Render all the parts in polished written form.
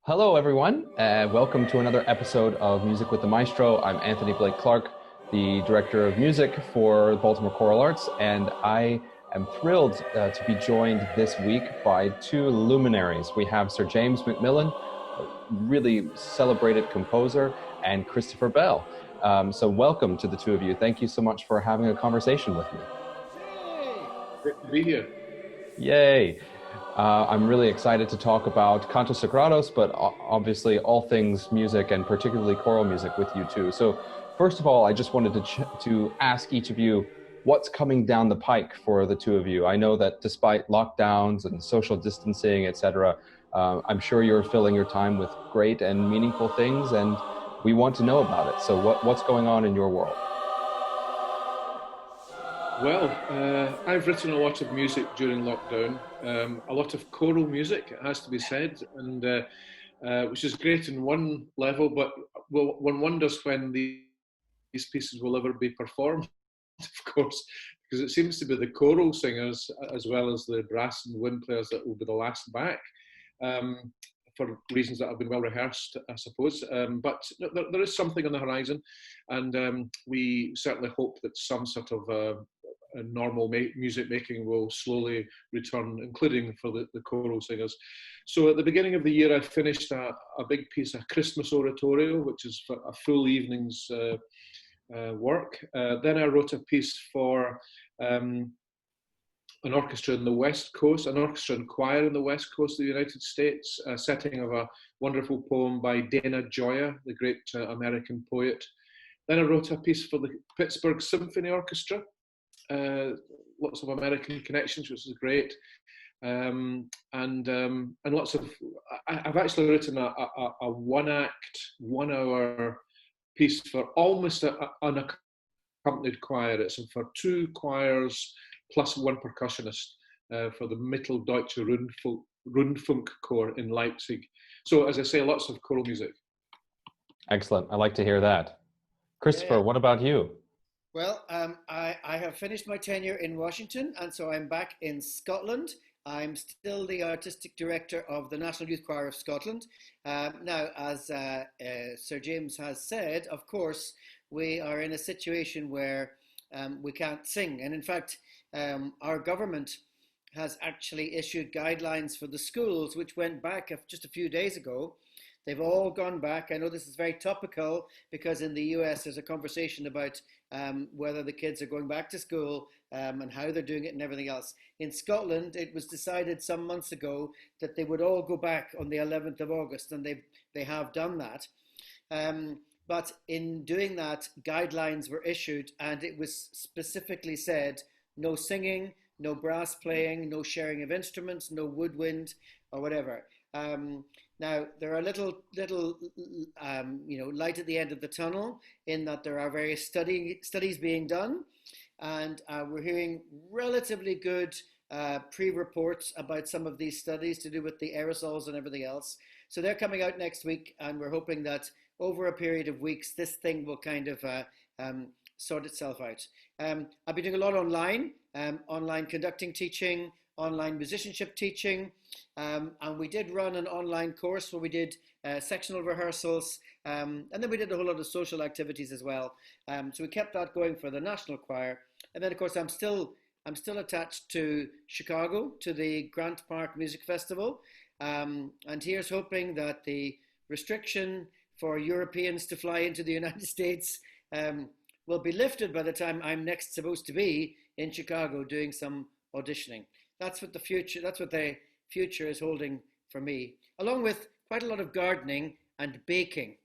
Hello, everyone. Welcome to another episode of Music with the Maestro. I'm Anthony Blake Clark, the Director of Music for Baltimore Choral Arts, and I am thrilled to be joined this week by two luminaries. We have Sir James MacMillan, a really celebrated composer, and Christopher Bell. So welcome to the two of you. Thank you so much for having a conversation with me. Great to be here. Yay. I'm really excited to talk about Cantos Segrados, but obviously all things music and particularly choral music with you too. So first of all, I just wanted to ask each of you what's coming down the pike for the two of you. I know that despite lockdowns and social distancing, etc., I'm sure you're filling your time with great and meaningful things, and we want to know about it. So what's going on in your world? Well, I've written a lot of music during lockdown, a lot of choral music, it has to be said, and which is great in one level, but one wonders when these pieces will ever be performed, of course, because it seems to be the choral singers as well as the brass and wind players that will be the last back, for reasons that have been well rehearsed, I suppose. But there is something on the horizon, and we certainly hope that some sort of normal music making will slowly return, including for the choral singers. So at the beginning of the year, I finished a big piece, a Christmas oratorio, which is for a full evening's work. Then I wrote a piece for an orchestra in the West Coast, an orchestra and choir in the West Coast of the United States, a setting of a wonderful poem by Dana Gioia, the great American poet. Then I wrote a piece for the Pittsburgh Symphony Orchestra, lots of American connections, which is great, and lots of. I've actually written a one-act, 1 hour piece for almost an unaccompanied choir. It's for 2 choirs plus 1 percussionist for the Mitteldeutsche Rundfunk Chor in Leipzig. So, as I say, lots of choral music. Excellent. I like to hear that. Christopher, Yeah. what about you? Well, I have finished my tenure in Washington, and so I'm back in Scotland. I'm still the artistic director of the National Youth Choir of Scotland. Now, as Sir James has said, of course, we are in a situation where we can't sing. And in fact, our government has actually issued guidelines for the schools, which went back just a few days ago. They've all gone back. I know this is very topical because in the US there's a conversation about whether the kids are going back to school and how they're doing it and everything else. In Scotland, it was decided some months ago that they would all go back on the 11th of August, and they have done that. But in doing that, guidelines were issued, and it was specifically said no singing, no brass playing, no sharing of instruments, no woodwind or whatever. Now, there are little light at the end of the tunnel in that there are various studies being done, and we're hearing relatively good pre-reports about some of these studies to do with the aerosols and everything else. So they're coming out next week, and we're hoping that over a period of weeks, this thing will kind of sort itself out. I've been doing a lot online conducting teaching, online musicianship teaching, and we did run an online course where we did sectional rehearsals, and then we did a whole lot of social activities as well. So we kept that going for the National Choir, and then of course I'm still attached to Chicago, to the Grant Park Music Festival, and here's hoping that the restriction for Europeans to fly into the United States will be lifted by the time I'm next supposed to be in Chicago doing some auditioning. That's what the future is holding for me, along with quite a lot of gardening and baking.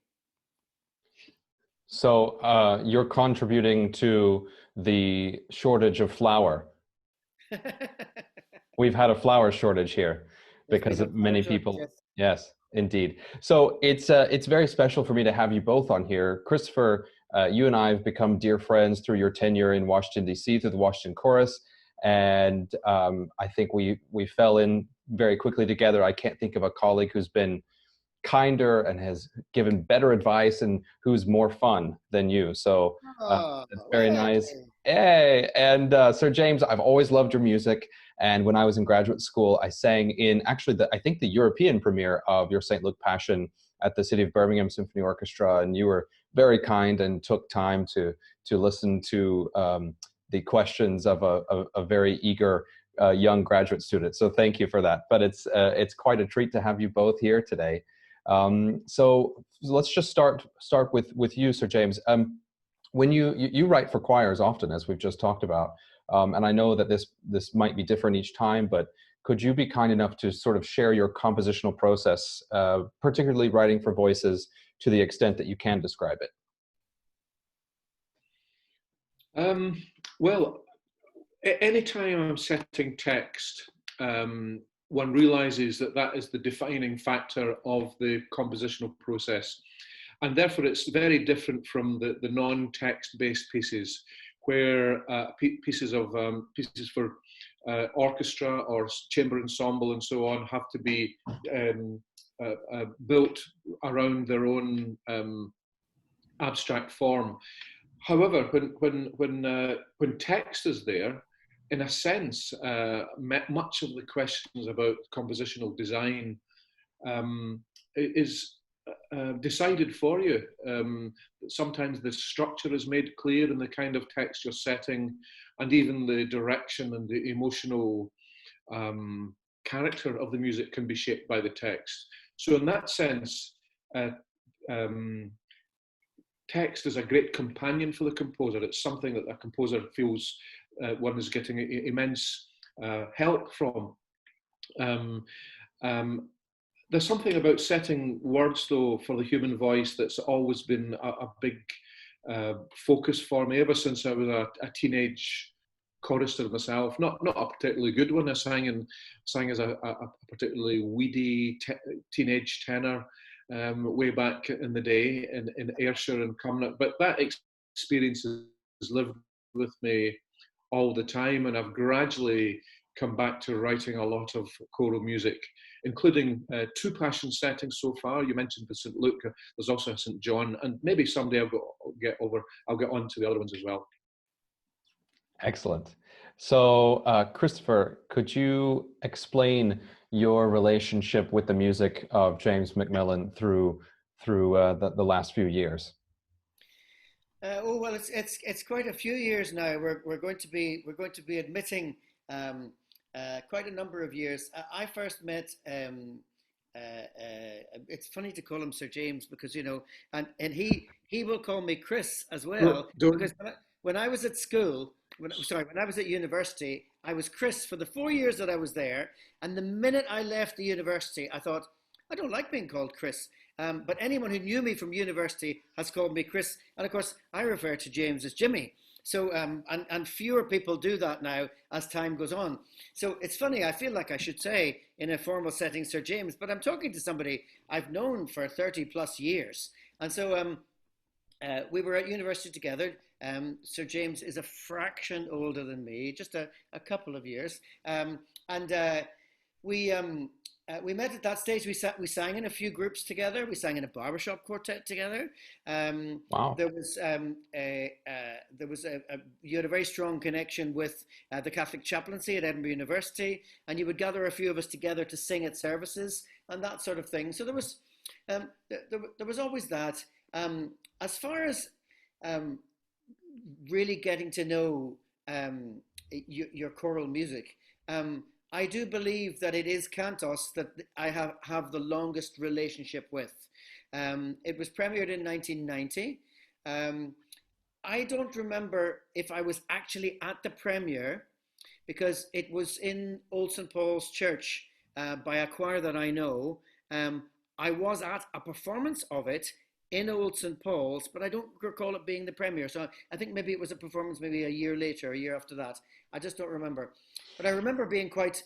So you're contributing to the shortage of flour. We've had a flour shortage here. It's been because a many pleasure. people, Yes. yes, indeed. So it's very special for me to have you both on here. Christopher, you and I have become dear friends through your tenure in Washington, D.C., through the Washington Chorus. And I think we fell in very quickly together. I can't think of a colleague who's been kinder and has given better advice and who's more fun than you. So Oh, it's very well, nice. Hey, and Sir James, I've always loved your music. And when I was in graduate school, I sang in actually I think the European premiere of your St. Luke Passion at the City of Birmingham Symphony Orchestra. And you were very kind and took time to listen to the questions of a very eager young graduate student. So thank you for that. But it's quite a treat to have you both here today. So let's just start with you, Sir James. When you write for choirs often, as we've just talked about, and I know that this might be different each time, but could you be kind enough to sort of share your compositional process, particularly writing for voices, to the extent that you can describe it? Well, anytime I'm setting text, one realizes that that is the defining factor of the compositional process. And therefore, it's very different from the non-text based pieces, where pieces for orchestra or chamber ensemble and so on have to be built around their own abstract form. However, when text is there, in a sense, much of the questions about compositional design is decided for you. Sometimes the structure is made clear in the kind of text you're setting, and even the direction and the emotional character of the music can be shaped by the text. So in that sense, text is a great companion for the composer. It's something that a composer feels one is getting immense help from. There's something about setting words, though, for the human voice that's always been a big focus for me ever since I was a teenage chorister myself. Not a particularly good one. I sang as a particularly weedy teenage tenor way back in the day in Ayrshire and Cumnock. But that experience has lived with me all the time, and I've gradually come back to writing a lot of choral music, including 2 passion settings so far. You mentioned the St. Luke, there's also a St. John, and maybe someday I'll get on to the other ones as well. Excellent. So, Christopher, could you explain your relationship with the music of James MacMillan through the last few years? Well, it's quite a few years now. We're going to be admitting quite a number of years. I first met. It's funny to call him Sir James because and he will call me Chris as well. Because when I was at school, when I was at university, I was Chris for the 4 years that I was there. And the minute I left the university, I thought, I don't like being called Chris. But anyone who knew me from university has called me Chris. And of course, I refer to James as Jimmy. So, and fewer people do that now as time goes on. So it's funny, I feel like I should say in a formal setting, Sir James, but I'm talking to somebody I've known for 30 plus years. And so we were at university together. Sir James is a fraction older than me, just a couple of years. We met at that stage. We sang in a few groups together. We sang in a barbershop quartet together. Wow. There was you had a very strong connection with the Catholic chaplaincy at Edinburgh University, and you would gather a few of us together to sing at services and that sort of thing. So there was always that. As far as really getting to know your choral music. I do believe that it is Cantos that I have the longest relationship with. It was premiered in 1990. I don't remember if I was actually at the premiere because it was in Old St. Paul's Church by a choir that I know. I was at a performance of it in Old St. Paul's, but I don't recall it being the premiere. So I think maybe it was a performance maybe a year later, a year after that. I just don't remember. But I remember being quite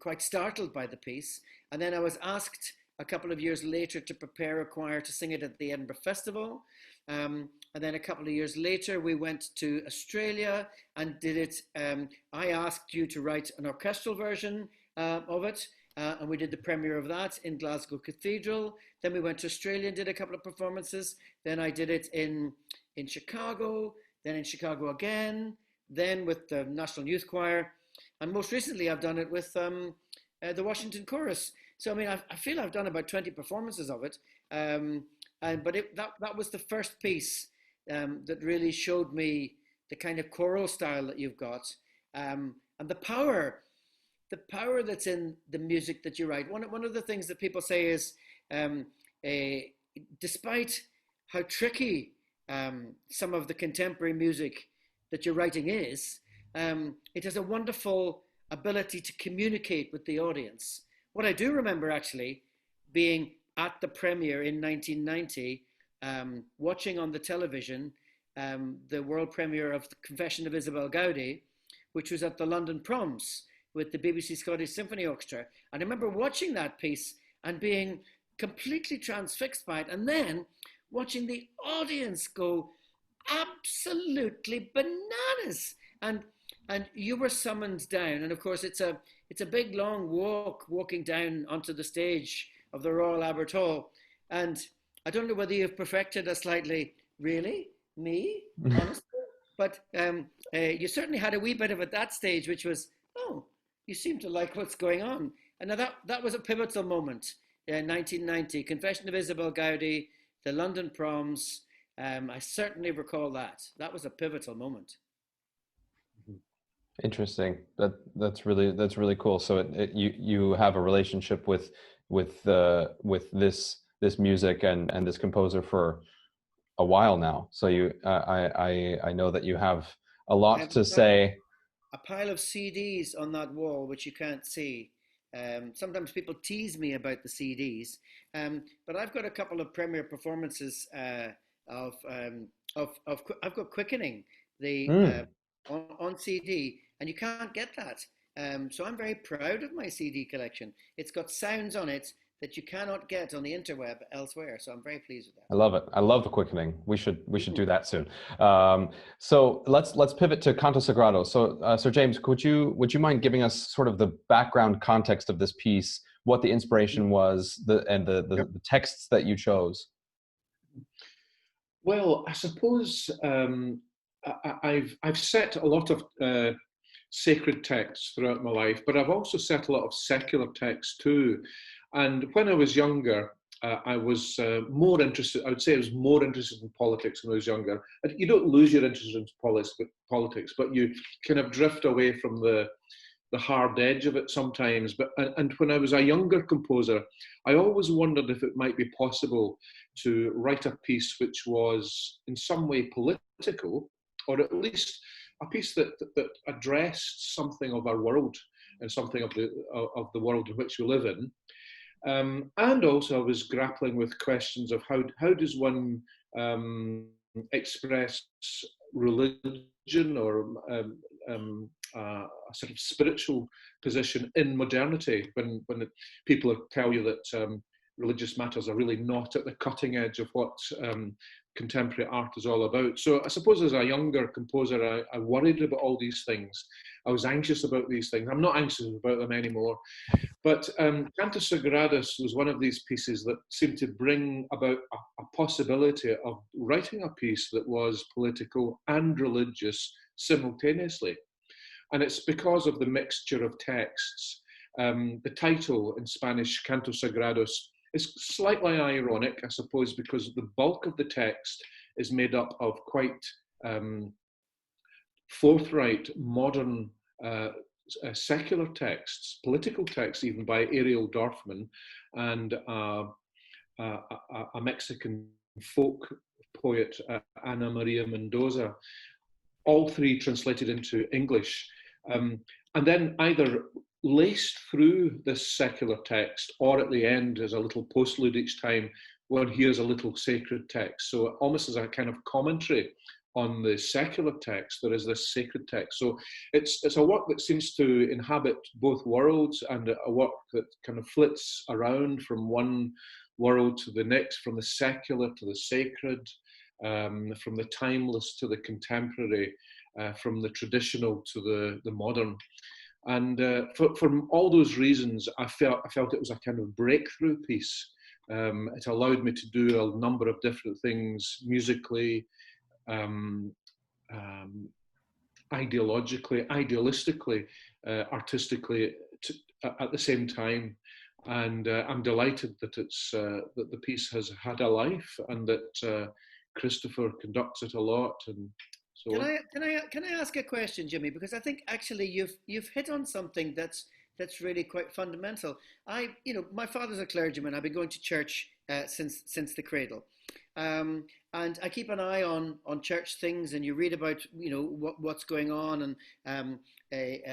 quite startled by the piece. And then I was asked a couple of years later to prepare a choir to sing it at the Edinburgh Festival. And then a couple of years later, we went to Australia and did it. I asked you to write an orchestral version of it. And we did the premiere of that in Glasgow Cathedral. Then we went to Australia and did a couple of performances. Then I did it in Chicago, then in Chicago again, then with the National Youth Choir. And most recently, I've done it with the Washington Chorus. So, I mean, I feel I've done about 20 performances of it. But that was the first piece that really showed me the kind of choral style that you've got, and the power that's in the music that you write. One of the things that people say is, despite how tricky some of the contemporary music that you're writing is, it has a wonderful ability to communicate with the audience. What I do remember actually being at the premiere in 1990, watching on the television the world premiere of The Confession of Isabel Gowdy, which was at the London Proms with the BBC Scottish Symphony Orchestra. And I remember watching that piece and being completely transfixed by it, and then watching the audience go absolutely bananas. And you were summoned down, and of course it's a big long walking down onto the stage of the Royal Albert Hall. And I don't know whether you've perfected a slightly, really, me, honestly, but you certainly had a wee bit of at that stage, which was, oh, you seem to like what's going on. And now that was a pivotal moment, 1990, Confession of Isabel Gowdy, the London Proms. I certainly recall that. That was a pivotal moment. Interesting. That's really cool. So you have a relationship with this music and this composer for a while now. So I know that you have a lot to say. A pile of CDs on that wall which you can't see. Sometimes people tease me about the CDs, but I've got a couple of premiere performances of I've got Quickening on CD, and you can't get that. So I'm very proud of my CD collection. It's got sounds on it that you cannot get on the interweb elsewhere. So I'm very pleased with that. I love it. I love the Quickening. We should do that soon. So let's pivot to Cantos Segrados. So Sir James, would you mind giving us sort of the background context of this piece, what the inspiration was, the texts that you chose? Well, I suppose I've set a lot of sacred texts throughout my life, but I've also set a lot of secular texts too. And when I was younger, I was more interested, I would say I was more interested in politics when I was younger. You don't lose your interest in politics, but you kind of drift away from the hard edge of it sometimes. And when I was a younger composer, I always wondered if it might be possible to write a piece which was in some way political, or at least a piece that addressed something of our world and something of the world in which we live in. And also I was grappling with questions of how does one express religion or a sort of spiritual position in modernity when people tell you that religious matters are really not at the cutting edge of what contemporary art is all about. So I suppose as a younger composer, I worried about all these things. I was anxious about these things. I'm not anxious about them anymore. But Cantos Segrados was one of these pieces that seemed to bring about a possibility of writing a piece that was political and religious simultaneously. And it's because of the mixture of texts. The title in Spanish, Cantos Segrados, is slightly ironic, I suppose, because the bulk of the text is made up of quite forthright, modern, secular texts, political texts even, by Ariel Dorfman and a Mexican folk poet, Ana Maria Mendoza, all three translated into English. And then either laced through this secular text, or at the end as a little postlude each time, one hears a little sacred text. So almost as a kind of commentary on the secular text, there is this sacred text. So it's a work that seems to inhabit both worlds, and a work that kind of flits around from one world to the next, from the secular to the sacred, from the timeless to the contemporary, from the traditional to the modern. And for all those reasons, I felt it was a kind of breakthrough piece. It allowed me to do a number of different things musically, ideologically, idealistically, artistically at the same time. And I'm delighted that that the piece has had a life, and that Christopher conducts it a lot. And so can I ask a question, Jimmy? Because I think actually you've hit on something that's really quite fundamental. My father's a clergyman. I've been going to church since the cradle. And I keep an eye on church things, and you read about what's going on, and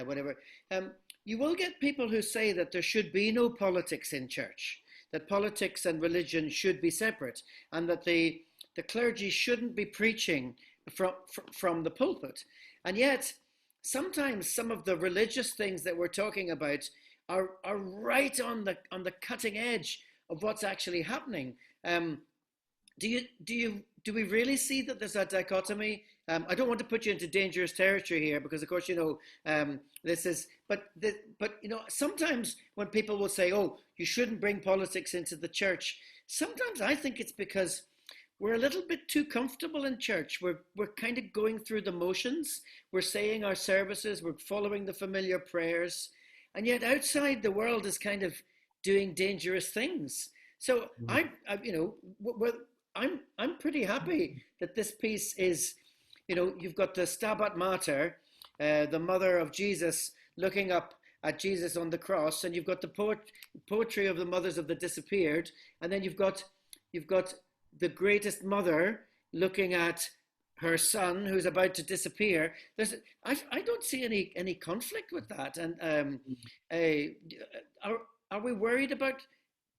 whatever. You will get people who say that there should be no politics in church, that politics and religion should be separate, and that the clergy shouldn't be preaching from the pulpit. And yet, sometimes some of the religious things that we're talking about are right on the cutting edge of what's actually happening. Do we really see that there's a dichotomy? I don't want to put you into dangerous territory here, because of course this is. But sometimes when people will say, "Oh, you shouldn't bring politics into the church," sometimes I think it's because we're a little bit too comfortable in church. We're kind of going through the motions. We're saying our services. We're following the familiar prayers, and yet outside the world is kind of doing dangerous things. So I'm pretty happy that this piece is, you've got the Stabat Mater, the mother of Jesus, looking up at Jesus on the cross, and you've got the poetry of the mothers of the disappeared, and then you've got the greatest mother looking at her son who's about to disappear. I don't see any conflict with that. And are we worried about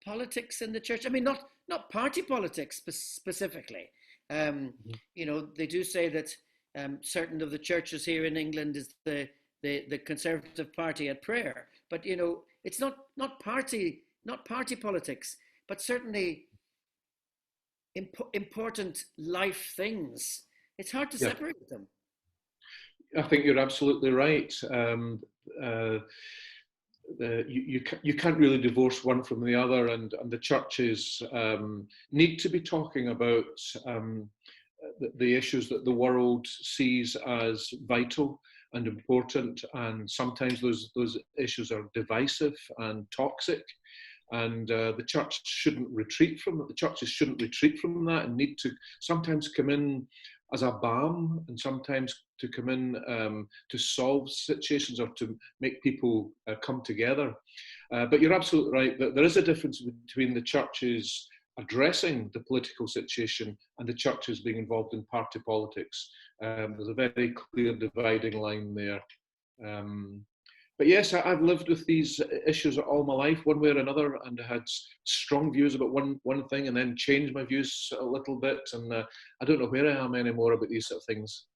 politics in the church? I mean, not party politics specifically. They do say that certain of the churches here in England is the Conservative Party at prayer, but it's not party politics, but certainly important life things. It's hard to separate them. I think you're absolutely right. You can't really divorce one from the other, and the churches need to be talking about the issues that the world sees as vital and important, and sometimes those issues are divisive and toxic, and the church shouldn't retreat from it. The churches shouldn't retreat from that, and need to sometimes come in as a balm, and sometimes to come in to solve situations or to make people come together. But you're absolutely right that there is a difference between the churches addressing the political situation and the churches being involved in party politics. There's a very clear dividing line there. But yes, I've lived with these issues all my life, one way or another, and I had strong views about one thing, and then changed my views a little bit. And I don't know where I am anymore about these sort of things.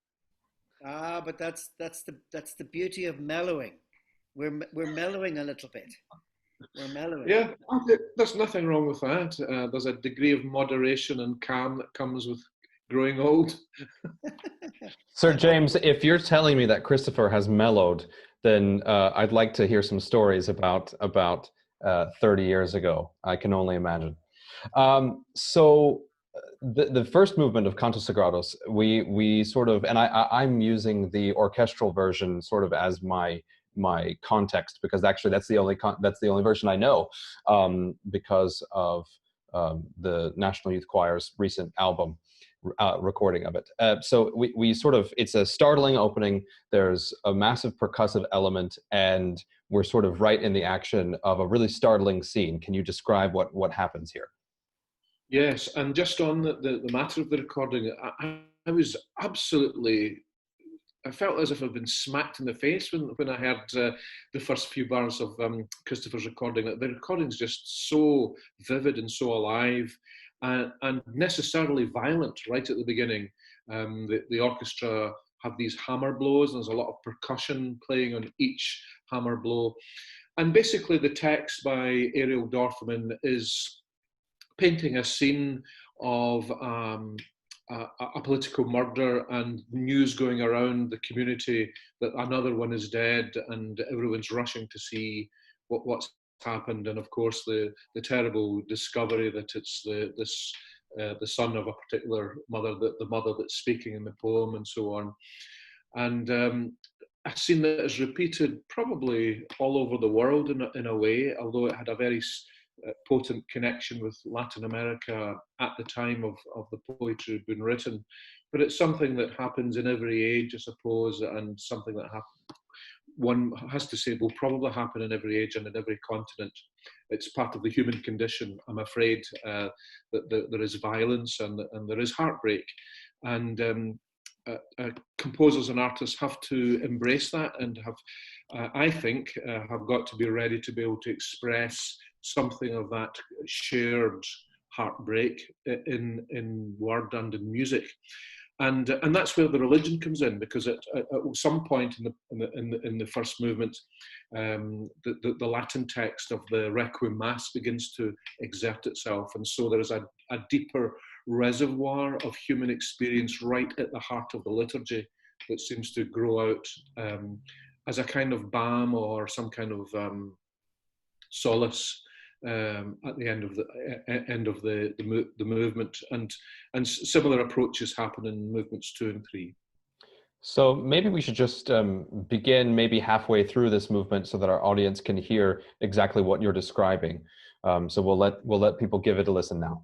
But that's the beauty of mellowing. We're mellowing a little bit. We're mellowing. Yeah, there's nothing wrong with that. There's a degree of moderation and calm that comes with growing old. Sir James, if you're telling me that Christopher has mellowed, then I'd like to hear some stories about 30 years ago. I can only imagine. So the first movement of Cantos Segrados, we sort of, and I'm using the orchestral version sort of as my context, because actually that's the only version I know, because of the National Youth Choir's recent album recording of it. So we sort of, it's a startling opening. There's a massive percussive element, and we're sort of right in the action of a really startling scene. Can you describe what happens here? Yes, and just on the matter of the recording, I was absolutely, I felt as if I'd been smacked in the face when I heard the first few bars of Christopher's recording. The recording's just so vivid and so alive, and necessarily violent right at the beginning. The orchestra have these hammer blows, and there's a lot of percussion playing on each hammer blow. And basically the text by Ariel Dorfman is painting a scene of a political murder and news going around the community that another one is dead, and everyone's rushing to see what's happened. And of course, the terrible discovery that it's the son of a particular mother, the mother that's speaking in the poem, and so on. And a scene that is repeated probably all over the world in a way, although it had a very potent connection with Latin America at the time of the poetry had been written. But it's something that happens in every age, I suppose, and something that one has to say will probably happen in every age and in every continent. It's part of the human condition. I'm afraid that there is violence and there is heartbreak. And composers and artists have to embrace that and I think, have got to be ready to be able to express something of that shared heartbreak in word and in music. And that's where the religion comes in, because at some point in the first movement, the Latin text of the Requiem Mass begins to exert itself, and so there is a deeper reservoir of human experience right at the heart of the liturgy that seems to grow out as a kind of balm or some kind of solace at the end of the movement, and similar approaches happen in movements 2 and 3. So maybe we should just begin maybe halfway through this movement so that our audience can hear exactly what you're describing. So we'll let people give it a listen now.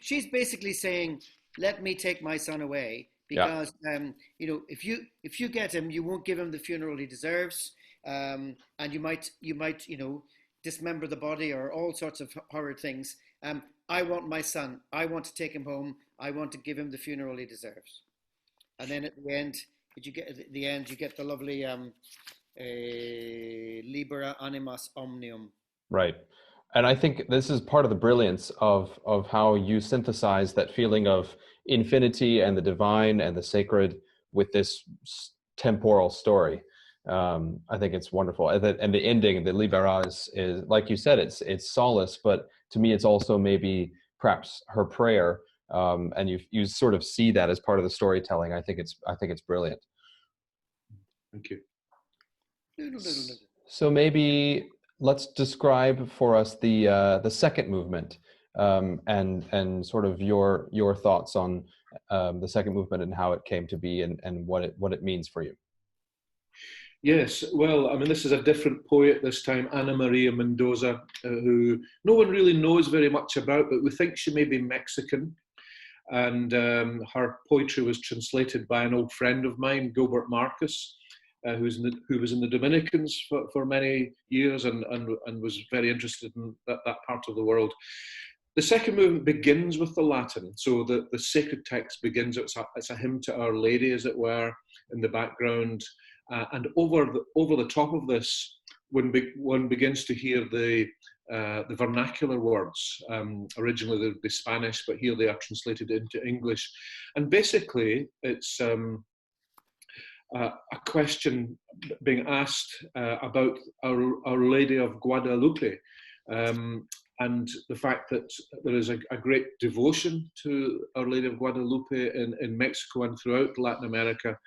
She's basically saying, "Let me take my son away, because if you get him, you won't give him the funeral he deserves, and you might dismember the body or all sorts of horrid things. I want my son. I want to take him home. I want to give him the funeral he deserves." And then at the end, you get the lovely "Libera animas omnium." Right. And I think this is part of the brilliance of how you synthesize that feeling of infinity and the divine and the sacred with this temporal story. I think it's wonderful, and the ending, the libera, is like you said, it's solace, but to me, it's also maybe perhaps her prayer, and you sort of see that as part of the storytelling. I think it's brilliant. Thank you. So maybe let's describe for us the second movement, and sort of your thoughts on the second movement and how it came to be, and what it means for you. Yes, well, I mean, this is a different poet this time, Ana Maria Mendoza, who no one really knows very much about, but we think she may be Mexican. And her poetry was translated by an old friend of mine, Gilbert Marcus, who was in the Dominicans for many years and was very interested in that part of the world. The second movement begins with the Latin. So the sacred text begins, it's a hymn to Our Lady, as it were, in the background. And over the top of this, one begins to hear the vernacular words. Originally they'd be Spanish, but here they are translated into English. And basically, it's a question being asked about Our Lady of Guadalupe, and the fact that there is a great devotion to Our Lady of Guadalupe in Mexico and throughout Latin America.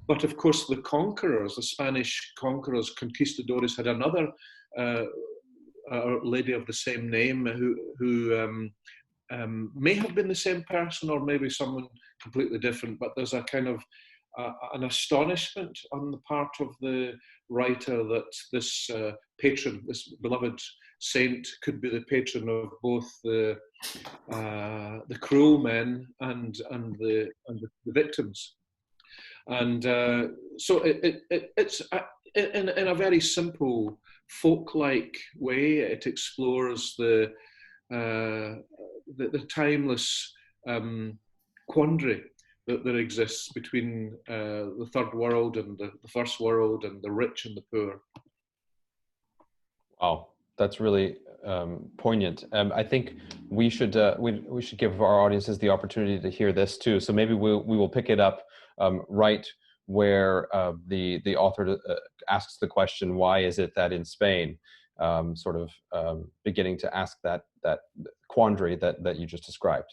But of course, the conquerors, the Spanish conquerors, conquistadores, had another Our Lady of the same name who may have been the same person or maybe someone completely different. But there's a kind of an astonishment on the part of the writer that this patron, this beloved saint, could be the patron of both the cruel men and the victims. And so it's in a very simple folk-like way. It explores the timeless quandary that there exists between the third world and the first world, and the rich and the poor. Wow, that's really poignant. I think we should give our audiences the opportunity to hear this too. So maybe we will pick it up right where the author asks the question, why is it that in Spain, sort of beginning to ask that quandary that you just described.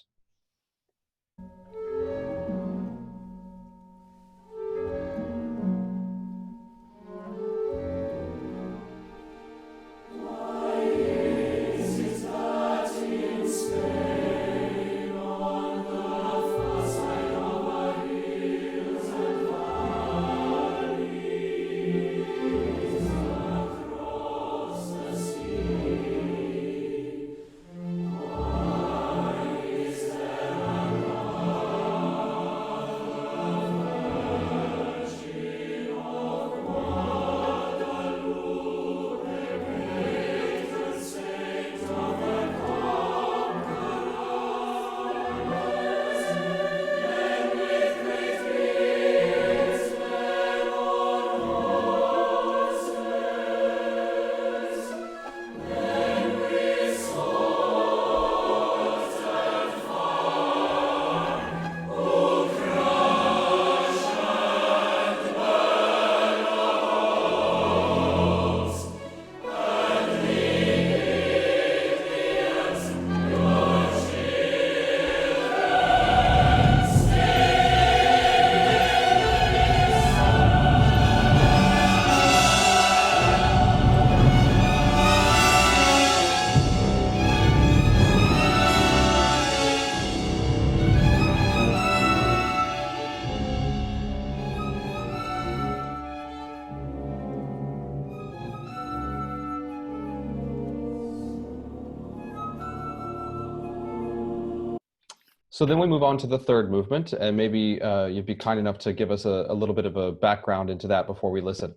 So then we move on to the third movement, and maybe you'd be kind enough to give us a little bit of a background into that before we listen.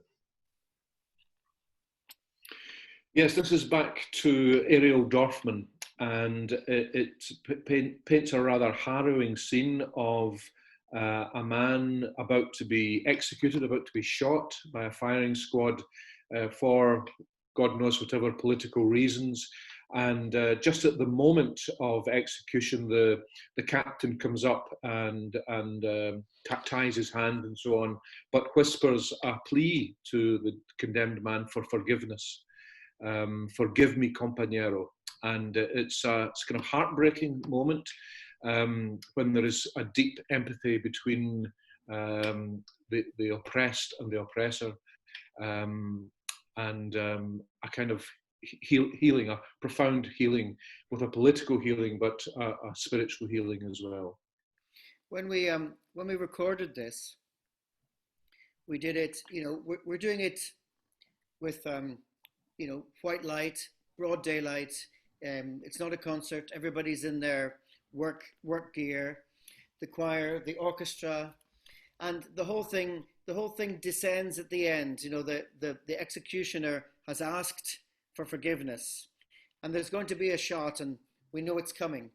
Yes, this is back to Ariel Dorfman, and it paints a rather harrowing scene of a man about to be executed, about to be shot by a firing squad for God knows whatever political reasons. And just at the moment of execution, the captain comes up and ties his hand and so on, but whispers a plea to the condemned man for forgiveness. Forgive me, compañero. And it's a kind of heartbreaking moment when there is a deep empathy between the oppressed and the oppressor, and a kind of healing, a profound healing, with a political healing, but a spiritual healing as well. When we recorded this, we did it. We're doing it with white light, broad daylight. It's not a concert. Everybody's in their work gear. The choir, the orchestra, and the whole thing descends at the end. The executioner has asked for forgiveness, and there's going to be a shot, and we know it's coming.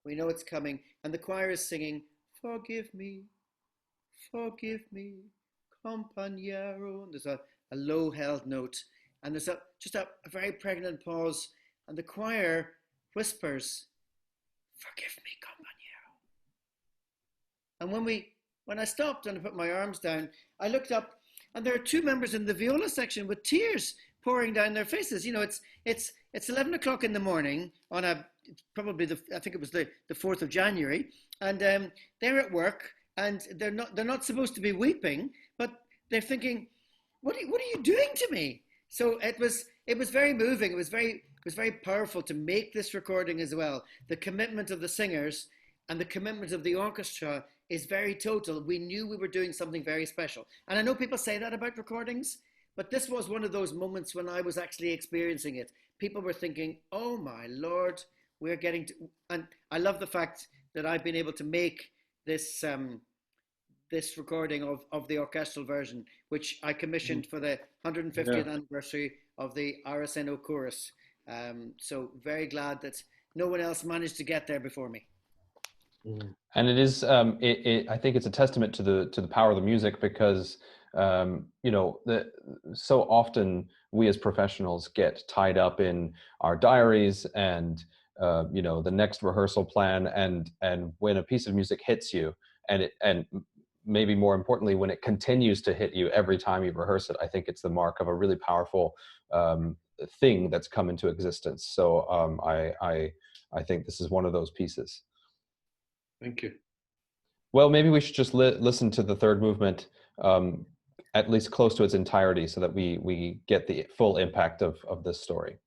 And the choir is singing, "Forgive me, compañero." And there's a low held note, and there's just a very pregnant pause, and the choir whispers, "Forgive me, compañero." And when I stopped and I put my arms down, I looked up, and there are two members in the viola section with tears pouring down their faces. It's 11 o'clock in the morning on I think it was the 4th of January, and they're at work, and they're not supposed to be weeping, but they're thinking, what are you doing to me? So it was very moving. It was very powerful to make this recording as well. The commitment of the singers and the commitment of the orchestra is very total. We knew we were doing something very special. And I know people say that about recordings, but this was one of those moments when I was actually experiencing it. People were thinking, oh my Lord, we're getting to... And I love the fact that I've been able to make this this recording of the orchestral version, which I commissioned for the 150th anniversary of the RSNO chorus. So very glad that no one else managed to get there before me. And it is, I think it's a testament to the power of the music, because so often we as professionals get tied up in our diaries and the next rehearsal plan, and when a piece of music hits you, and maybe more importantly, when it continues to hit you every time you rehearse it, I think it's the mark of a really powerful thing that's come into existence. So I think this is one of those pieces. Thank you. Well, maybe we should just listen to the third movement, at least close to its entirety, so that we get the full impact of this story.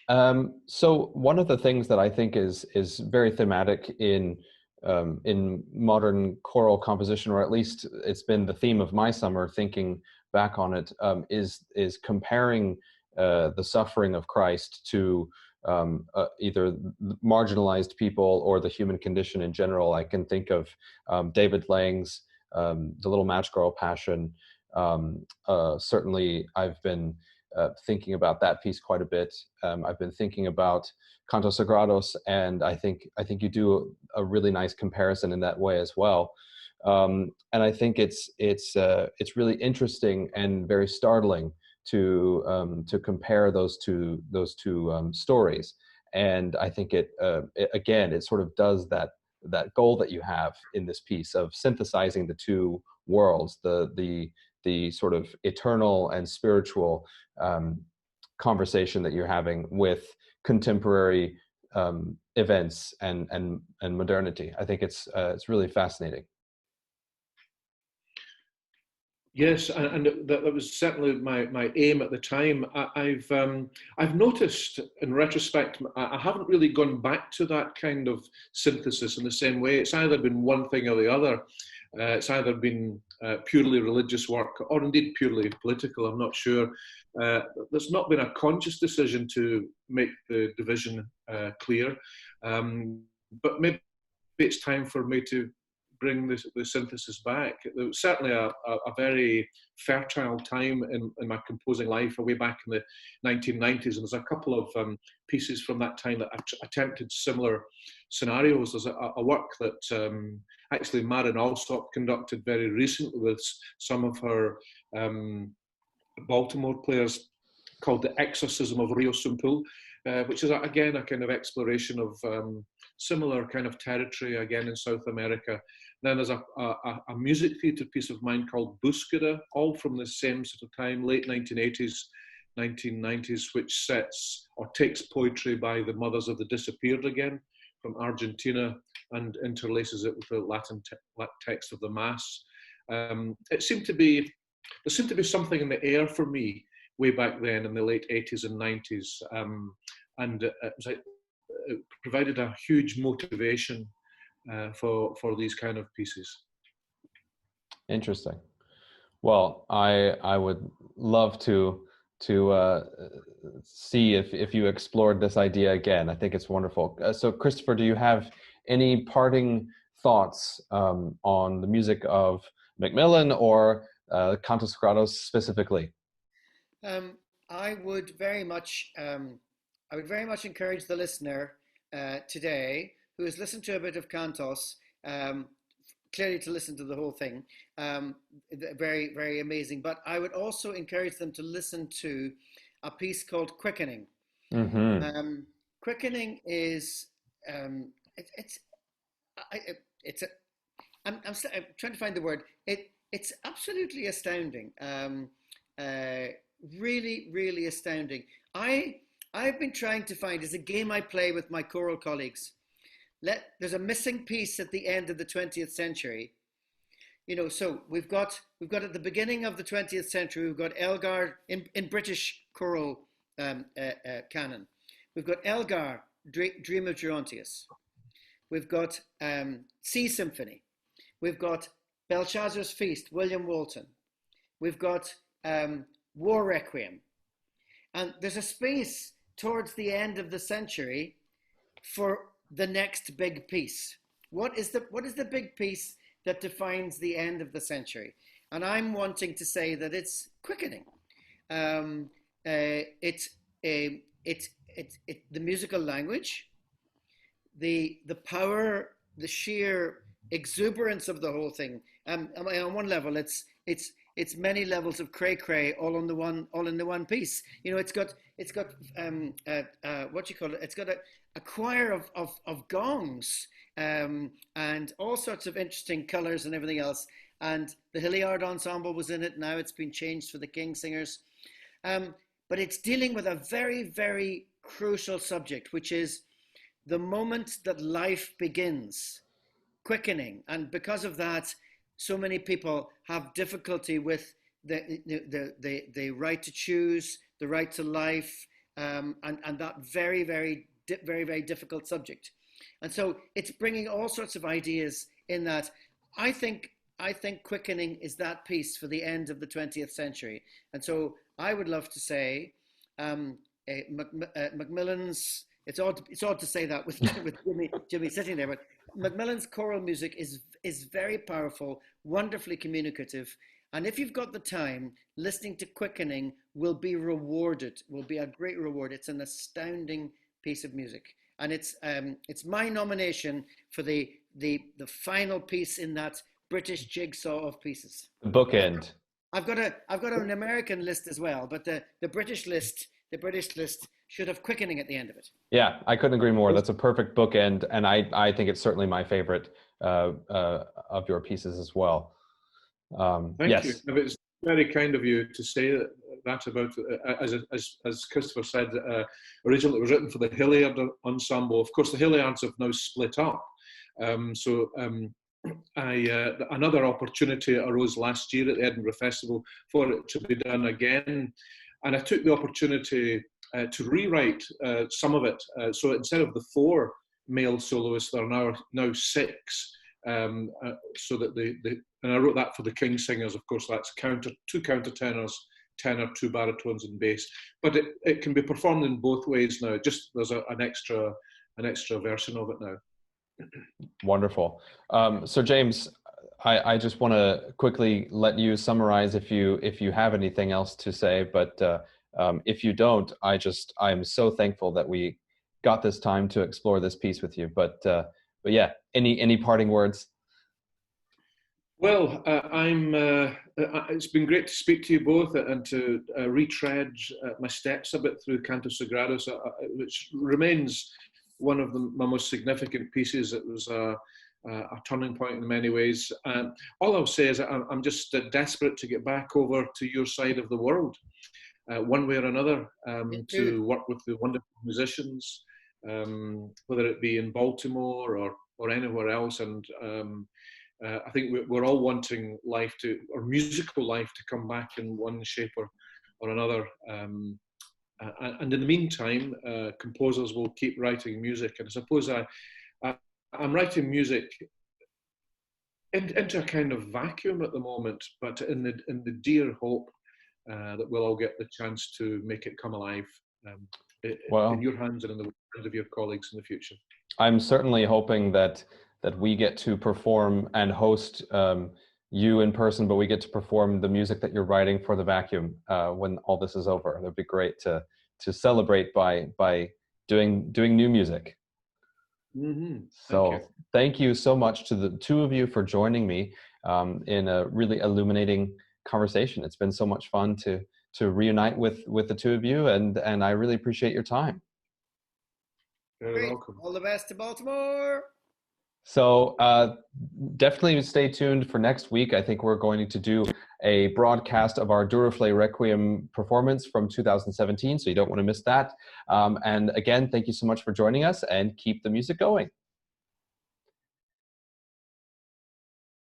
So one of the things that I think is very thematic in modern choral composition, or at least it's been the theme of my summer thinking back on it, is comparing the suffering of Christ to either marginalized people or the human condition in general. I can think of David Lang's The Little Match Girl Passion. Certainly, I've been thinking about that piece quite a bit. I've been thinking about Cantos Segrados, and I think you do a really nice comparison in that way as well. And I think it's really interesting and very startling to compare those two stories. And I think it again, it sort of does that goal that you have in this piece of synthesizing the two worlds, the sort of eternal and spiritual conversation that you're having with contemporary events and modernity. I think it's really fascinating. Yes, and that was certainly my aim at the time. I've noticed in retrospect, I haven't really gone back to that kind of synthesis in the same way. It's either been one thing or the other. It's either been purely religious work or indeed purely political. I'm not sure. There's not been a conscious decision to make the division clear, but maybe it's time for me to bring the synthesis back. It was certainly a very fertile time in my composing life, way back in the 1990s, and there's a couple of pieces from that time that attempted similar scenarios. There's a work that actually Maren Alsop conducted very recently with some of her Baltimore players, called The Exorcism of Rio Sumpul, which is again a kind of exploration of similar kind of territory again in South America. Then there's a music theatre piece of mine called Búsqueda, all from the same sort of time, late 1980s, 1990s, which sets or takes poetry by the mothers of the disappeared again from Argentina and interlaces it with the Latin text of the Mass. There seemed to be something in the air for me way back then in the late 80s and 90s, and it provided a huge motivation for these kind of pieces. Interesting. Well, I would love to see if you explored this idea again. I think it's wonderful. So, Christopher, do you have any parting thoughts on the music of MacMillan or Cantos Segrados specifically? I would very much encourage the listener today who has listened to a bit of Cantos, clearly to listen to the whole thing. Very, very amazing. But I would also encourage them to listen to a piece called Quickening. Mm-hmm. Quickening is I'm trying to find the word. It's absolutely astounding. Really, really astounding. I've been trying to find, it's a game I play with my choral colleagues. There's a missing piece at the end of the 20th century. You know, so we've got at the beginning of the 20th century, we've got Elgar in British choral canon. We've got Elgar, Dream of Gerontius. We've got Sea Symphony. We've got Belshazzar's Feast, William Walton. We've got War Requiem. And there's a space towards the end of the century for the next big piece. What is the big piece that defines the end of the century? And I'm wanting to say that it's Quickening. It's the musical language, the power, the sheer exuberance of the whole thing. On one level, it's many levels of cray all in the one piece. You know, it's got what you call it? It's got a choir of gongs and all sorts of interesting colours and everything else. And the Hilliard Ensemble was in it. Now it's been changed for the King Singers. But it's dealing with a very, very crucial subject, which is the moment that life begins, quickening. And because of that, so many people have difficulty with the right to choose, the right to life, and that very, very difficult subject. And so it's bringing all sorts of ideas in that. I think quickening is that piece for the end of the 20th century. And so I would love to say MacMillan's, it's odd to say that with Jimmy sitting there, but MacMillan's choral music is very powerful, wonderfully communicative. And if you've got the time, listening to Quickening will be rewarded, will be a great reward. It's an astounding piece of music. And it's my nomination for the final piece in that British jigsaw of pieces. The bookend. I've got an American list as well, but the British list should have Quickening at the end of it. Yeah, I couldn't agree more. That's a perfect bookend, and I think it's certainly my favorite of your pieces as well. Thank you. It's very kind of you to say that about, as Christopher said, originally it was written for the Hilliard Ensemble. Of course, the Hilliards have now split up. Another opportunity arose last year at the Edinburgh Festival for it to be done again. And I took the opportunity to rewrite some of it. So instead of the 4 male soloists, there are now 6. So that and I wrote that for the King Singers. Of course, that's 2 countertenors, tenor, 2 baritones, and bass. But it can be performed in both ways now. Just there's an extra version of it now. Wonderful. So James, I just want to quickly let you summarize if you have anything else to say. But if you don't, I'm so thankful that we got this time to explore this piece with you. But yeah, any parting words? Well, it's been great to speak to you both and to retread my steps a bit through Cantos Segrados, which remains one of my most significant pieces. It was a turning point in many ways. All I'll say is I'm just desperate to get back over to your side of the world, one way or another, to work with the wonderful musicians, whether it be in Baltimore or anywhere else. And I think we're all wanting musical life to come back in one shape or another. And in the meantime, composers will keep writing music. And I suppose I'm writing music into a kind of vacuum at the moment, but in the dear hope that we'll all get the chance to make it come alive in your hands and in the hands of your colleagues in the future. I'm certainly hoping that we get to perform and host you in person, but we get to perform the music that you're writing for the vacuum when all this is over. That'd be great to celebrate by doing new music. Mm-hmm. So thank you so much to the 2 of you for joining me in a really illuminating conversation. It's been so much fun to reunite with the 2 of you, and I really appreciate your time. You're welcome. All the best to Baltimore. So definitely stay tuned for next week. I think we're going to do a broadcast of our Duraflé Requiem performance from 2017, so you don't want to miss that. And again, thank you so much for joining us, and keep the music going.